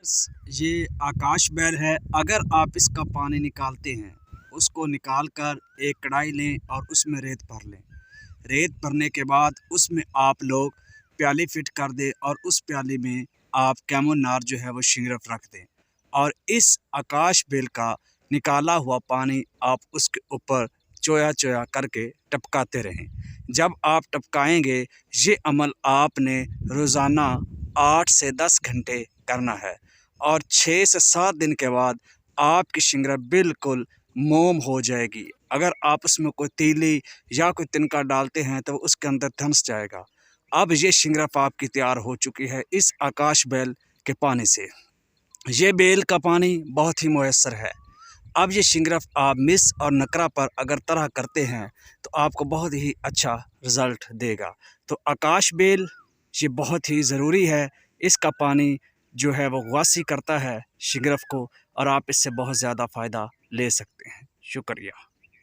یہ آکاش بیل ہے۔ اگر آپ اس کا پانی نکالتے ہیں، اس کو نکال کر ایک کڑھائی لیں اور اس میں ریت بھر لیں۔ ریت بھرنے کے بعد اس میں آپ لوگ پیالی فٹ کر دیں اور اس پیالی میں آپ کیمون نار جو ہے وہ شنگرف رکھ دیں، اور اس آکاش بیل کا نکالا ہوا پانی آپ اس کے اوپر چویا چویا کر کے ٹپکاتے رہیں۔ جب آپ ٹپکائیں گے، یہ عمل آپ نے روزانہ 8 سے 10 گھنٹے کرنا ہے، اور 6 سے 7 دن کے بعد آپ کی شنگرف بالکل موم ہو جائے گی۔ اگر آپ اس میں کوئی تیلی یا کوئی تنکا ڈالتے ہیں تو اس کے اندر دھنس جائے گا۔ اب یہ شنگرف آپ کی تیار ہو چکی ہے اس آکاش بیل کے پانی سے۔ یہ بیل کا پانی بہت ہی میسر ہے۔ اب یہ شنگرف آپ مس اور نکرا پر اگر طرح کرتے ہیں تو آپ کو بہت ہی اچھا رزلٹ دے گا۔ تو آکاش بیل یہ بہت ہی ضروری ہے۔ اس کا پانی جو ہے وہ غواصی کرتا ہے شنگرف کو، اور آپ اس سے بہت زیادہ فائدہ لے سکتے ہیں۔ شکریہ۔